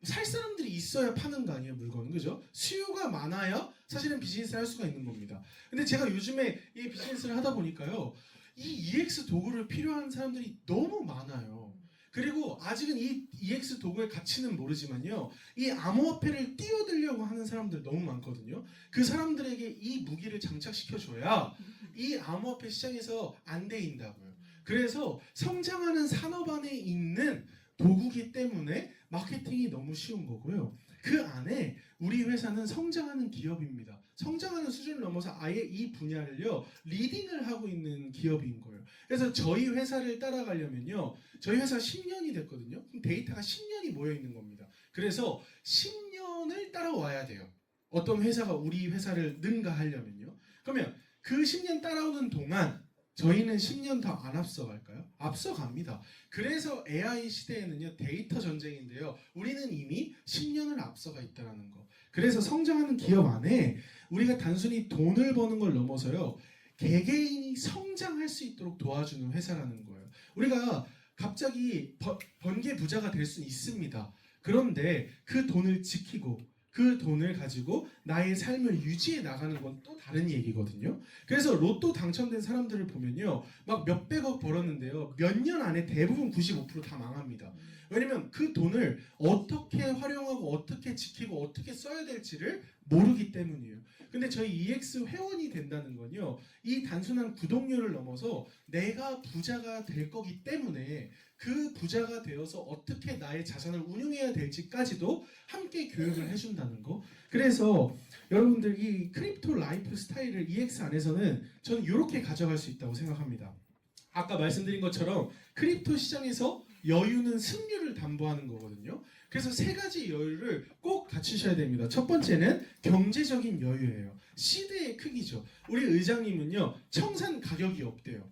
살 사람들이 있어야 파는 거 아니에요, 물건은. 그죠? 수요가 많아야 사실은 비즈니스를 할 수가 있는 겁니다. 근데 제가 요즘에 이 비즈니스를 하다 보니까요. 이 EX 도구를 필요한 사람들이 너무 많아요. 그리고 아직은 이 EX 도구의 가치는 모르지만요. 이 암호화폐를 띄워들려고 하는 사람들 너무 많거든요. 그 사람들에게 이 무기를 장착시켜줘야 이 암호화폐 시장에서 안 데인다고요. 그래서 성장하는 산업 안에 있는 도구기 때문에 마케팅이 너무 쉬운 거고요. 그 안에 우리 회사는 성장하는 기업입니다. 성장하는 수준을 넘어서 아예 이 분야를요 리딩을 하고 있는 기업인 거예요. 그래서 저희 회사를 따라가려면요, 저희 회사 10년이 됐거든요. 그럼 데이터가 10년이 모여 있는 겁니다. 그래서 10년을 따라와야 돼요. 어떤 회사가 우리 회사를 능가하려면요. 그러면 그 10년 따라오는 동안 저희는 10년 더 안 앞서갈까요? 앞서갑니다. 그래서 AI 시대에는요 데이터 전쟁인데요. 우리는 이미 10년을 앞서가 있다는 거. 그래서 성장하는 기업 안에 우리가 단순히 돈을 버는 걸 넘어서요. 개개인이 성장할 수 있도록 도와주는 회사라는 거예요. 우리가 갑자기 번개 부자가 될 수는 있습니다. 그런데 그 돈을 지키고 그 돈을 가지고 나의 삶을 유지해 나가는 건 또 다른 얘기거든요. 그래서 로또 당첨된 사람들을 보면요, 막 몇백억 벌었는데요, 몇 년 안에 대부분 95% 다 망합니다. 왜냐면 그 돈을 어떻게 활용하고 어떻게 지키고 어떻게 써야 될지를 모르기 때문이에요. 근데 저희 EX 회원이 된다는 건요, 이 단순한 구독료를 넘어서 내가 부자가 될 거기 때문에 그 부자가 되어서 어떻게 나의 자산을 운용해야 될지까지도 함께 교육을 해준다는 거. 그래서 여러분들 이 크립토 라이프 스타일을 EX 안에서는 저는 이렇게 가져갈 수 있다고 생각합니다. 아까 말씀드린 것처럼 크립토 시장에서 여유는 승률을 담보하는 거거든요. 그래서 세 가지 여유를 꼭 갖추셔야 됩니다. 첫 번째는 경제적인 여유예요. 시대의 크기죠. 우리 의장님은요, 청산 가격이 없대요.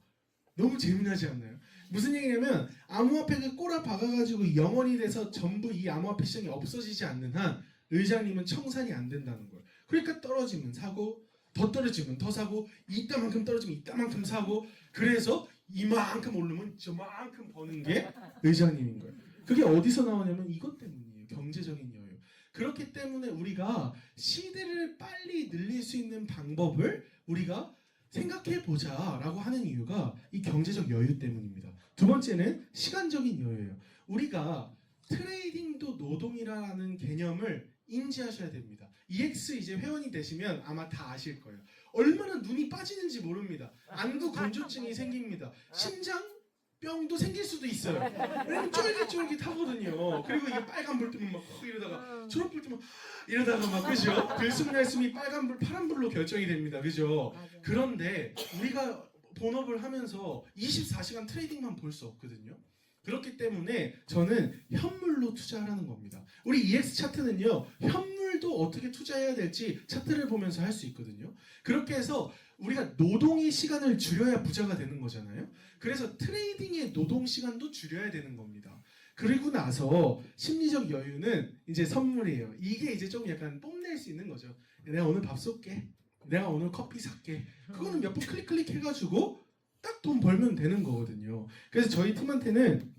너무 재미나지 않나요? 무슨 얘기냐면 암호화폐가 꼬라 박아가지고 영원이 돼서 전부 이 암호화폐 시장이 없어지지 않는 한 의장님은 청산이 안 된다는 거예요. 그러니까 떨어지면 사고, 더 떨어지면 더 사고, 이따만큼 떨어지면 이따만큼 사고, 그래서 이만큼 오르면 저만큼 버는 게 의장님인 거예요. 그게 어디서 나오냐면 이것 때문이에요. 경제적인 여유. 그렇기 때문에 우리가 시대를 빨리 늘릴 수 있는 방법을 우리가 생각해보자 라고 하는 이유가 이 경제적 여유 때문입니다. 두 번째는 시간적인 여유예요. 우리가 트레이딩도 노동이라는 개념을 인지하셔야 됩니다. EX 이제 회원이 되시면 아마 다 아실 거예요. 얼마나 눈이 빠지는지 모릅니다. 안구 건조증이 생깁니다. 심장병도 생길 수도 있어요. 왜냐면 쫄깃쫄깃하거든요. 그리고 이게 빨간 불 뜨면 막 이러다가 초록 불 뜨면 이러다가 막 그죠? 들숨날숨이 빨간 불, 파란 불로 결정이 됩니다. 그죠? 그런데 우리가 본업을 하면서 24시간 트레이딩만 볼 수 없거든요. 그렇기 때문에 저는 현물로 투자하라는 겁니다. 우리 EX 차트는요, 현물도 어떻게 투자해야 될지 차트를 보면서 할 수 있거든요. 그렇게 해서 우리가 노동의 시간을 줄여야 부자가 되는 거잖아요. 그래서 트레이딩의 노동 시간도 줄여야 되는 겁니다. 그리고 나서 심리적 여유는 이제 선물이에요. 이게 이제 좀 약간 뽐낼 수 있는 거죠. 내가 오늘 밥 쏠게. 내가 오늘 커피 살게. 그거는 몇 번 클릭 해가지고 딱 돈 벌면 되는 거거든요. 그래서 저희 팀한테는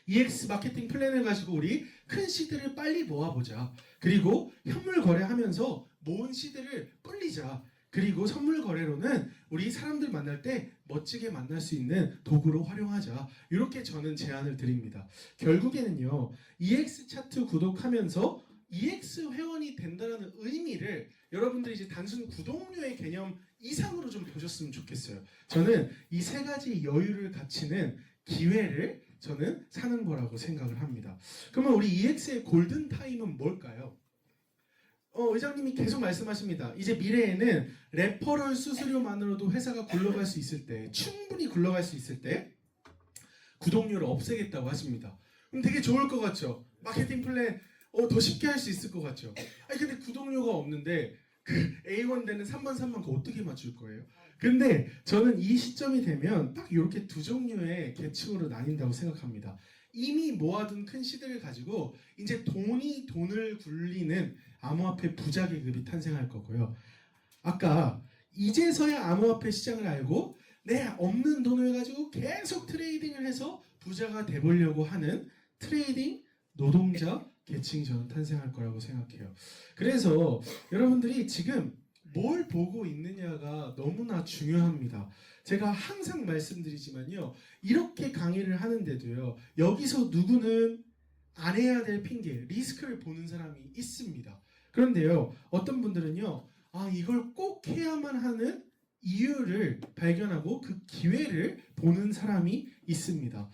EX 마케팅 플랜을 가지고 우리 큰 시드를 빨리 모아보자. 그리고 현물 거래하면서 모은 시드를 불리자. 그리고 선물 거래로는 우리 사람들 만날 때 멋지게 만날 수 있는 도구로 활용하자. 이렇게 저는 제안을 드립니다. 결국에는요, EX 차트 구독하면서 EX 회원이 된다는 의미를 여러분들이 이제 단순 구독료의 개념 이상으로 좀 보셨으면 좋겠어요. 저는 이 세 가지 여유를 갖추는 기회를 저는 사는 거라고 생각을 합니다. 그러면 우리 EX의 골든 타임은 뭘까요? 의장님이 계속 말씀하십니다. 이제 미래에는 레퍼럴 수수료만으로도 회사가 굴러갈 수 있을 때, 충분히 굴러갈 수 있을 때 구독료를 없애겠다고 하십니다. 그럼 되게 좋을 것 같죠? 마케팅 플랜 더 쉽게 할 수 있을 것 같죠? 아니 근데 구독료가 없는데 그 A1 되는 3만 그거 어떻게 맞출 거예요? 근데 저는 이 시점이 되면 딱 이렇게 두 종류의 계층으로 나뉜다고 생각합니다. 이미 모아둔 큰 시대를 가지고 이제 돈이 돈을 굴리는 암호화폐 부자 계급이 탄생할 거고요. 아까 이제서야 암호화폐 시장을 알고 내 없는 돈을 가지고 계속 트레이딩을 해서 부자가 돼보려고 하는 트레이딩 노동자 계층이 저는 탄생할 거라고 생각해요. 그래서 여러분들이 지금 뭘 보고 있느냐가 너무나 중요합니다. 제가 항상 말씀드리지만요, 이렇게 강의를 하는데도요, 여기서 누구는 안 해야 될 핑계, 리스크를 보는 사람이 있습니다. 그런데요, 어떤 분들은요, 이걸 꼭 해야만 하는 이유를 발견하고 그 기회를 보는 사람이 있습니다.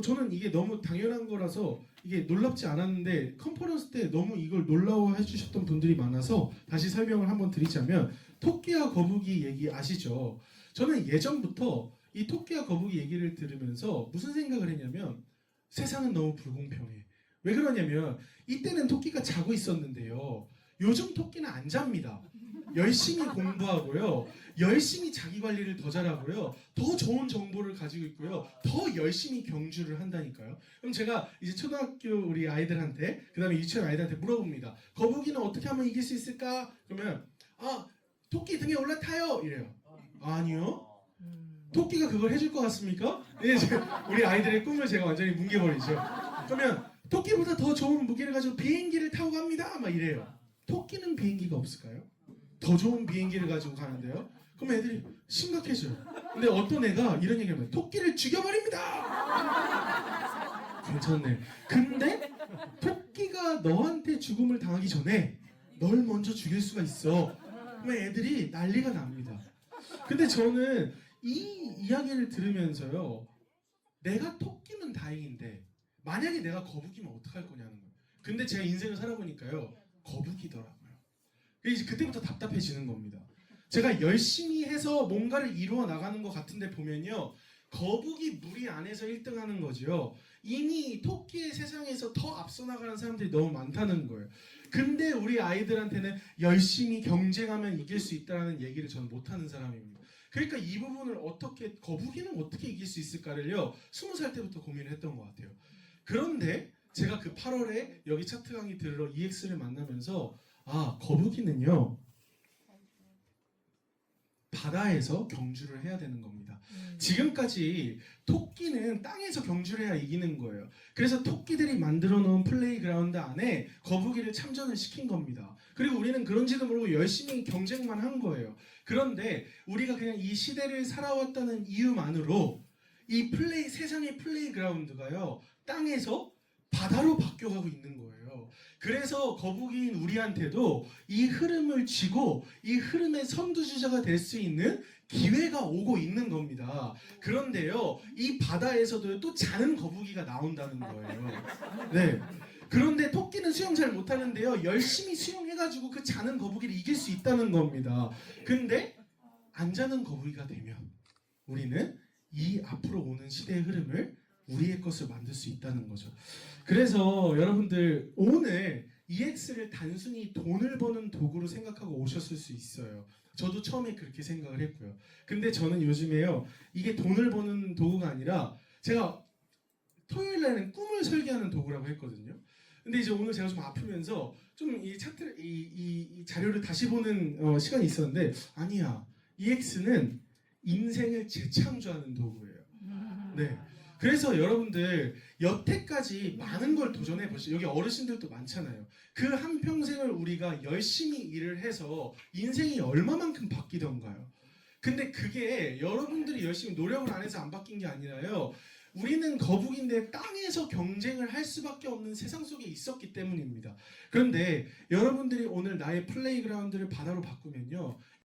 저는 이게 너무 당연한 거라서 이게 놀랍지 않았는데 컨퍼런스 때 너무 이걸 놀라워해 주셨던 분들이 많아서 다시 설명을 한번 드리자면, 토끼와 거북이 얘기 아시죠? 저는 예전부터 이 토끼와 거북이 얘기를 들으면서 무슨 생각을 했냐면, 세상은 너무 불공평해. 왜 그러냐면 이때는 토끼가 자고 있었는데요, 요즘 토끼는 안 잡니다. 열심히 공부하고요, 열심히 자기 관리를 더 잘하고요, 더 좋은 정보를 가지고 있고요, 더 열심히 경주를 한다니까요. 그럼 제가 이제 초등학교 우리 아이들한테, 그 다음에 유치원 아이들한테 물어봅니다. 거북이는 어떻게 하면 이길 수 있을까? 그러면 토끼 등에 올라타요 이래요. 아니요. 토끼가 그걸 해줄 것 같습니까? 네, 우리 아이들의 꿈을 제가 완전히 뭉개버리죠. 그러면 토끼보다 더 좋은 무기를 가지고 비행기를 타고 갑니다 막 이래요. 토끼는 비행기가 없을까요? 더 좋은 비행기를 가지고 가는데요. 그럼 애들이 심각해져요. 근데 어떤 애가 이런 얘기를 해요. 토끼를 죽여버립니다. 괜찮네. 근데 토끼가 너한테 죽음을 당하기 전에 널 먼저 죽일 수가 있어. 그러면 애들이 난리가 납니다. 근데 저는 이 이야기를 들으면서요, 내가 토끼면 다행인데 만약에 내가 거북이면 어떡할 거냐는 거예요. 근데 제가 인생을 살아보니까요, 거북이더라고요. 이제 그때부터 답답해지는 겁니다. 제가 열심히 해서 뭔가를 이루어 나가는 것 같은데 보면요, 거북이 무리 안에서 1등하는 거죠. 이미 토끼의 세상에서 더 앞서 나가는 사람들이 너무 많다는 거예요. 근데 우리 아이들한테는 열심히 경쟁하면 이길 수 있다는 얘기를 저는 못하는 사람입니다. 그러니까 이 부분을 어떻게, 거북이는 어떻게 이길 수 있을까를요, 20살 때부터 고민을 했던 것 같아요. 그런데 제가 그 8월에 여기 차트 강의 들으러 EX를 만나면서, 아, 거북이는요, 바다에서 경주를 해야 되는 겁니다. 지금까지 토끼는 땅에서 경주를 해야 이기는 거예요. 그래서 토끼들이 만들어 놓은 플레이그라운드 안에 거북이를 참전을 시킨 겁니다. 그리고 우리는 그런지도 모르고 열심히 경쟁만 한 거예요. 그런데 우리가 그냥 이 시대를 살아왔다는 이유만으로 이 세상의 플레이그라운드가요, 땅에서 바다로 바뀌어가고 있는 거예요. 그래서 거북이인 우리한테도 이 흐름을 쥐고 이 흐름의 선두주자가 될 수 있는 기회가 오고 있는 겁니다. 그런데요, 이 바다에서도 또 자는 거북이가 나온다는 거예요. 네. 그런데 토끼는 수영 잘 못하는데요, 열심히 수영해가지고 그 자는 거북이를 이길 수 있다는 겁니다. 근데 안 자는 거북이가 되면 우리는 이 앞으로 오는 시대의 흐름을 우리의 것을 만들 수 있다는 거죠. 그래서 여러분들, 오늘 EX를 단순히 돈을 버는 도구로 생각하고 오셨을 수 있어요. 저도 처음에 그렇게 생각을 했고요. 근데 저는 요즘에요, 이게 돈을 버는 도구가 아니라, 제가 토요일 날에는 꿈을 설계하는 도구라고 했거든요. 근데 이제 오늘 제가 좀 아프면서 좀 이 차트를, 이 자료를 다시 보는 시간이 있었는데, 아니야, EX는 인생을 재창조하는 도구예요. 네. 그래서 여러분들, 여태까지 많은 걸 도전해 보시죠. 여기 어르신들도 많잖아요. 그 한평생을 우리가 열심히 일을 해서 인생이 얼마만큼 바뀌던가요? 근데 그게 여러분들이 열심히 노력을 안 해서 안 바뀐 게 아니라요, 우리는 거북인데 땅에서 경쟁을 할 수밖에 없는 세상 속에 있었기 때문입니다. 그런데 여러분들이 오늘 나의 플레이그라운드를 바다로 바꾸면요,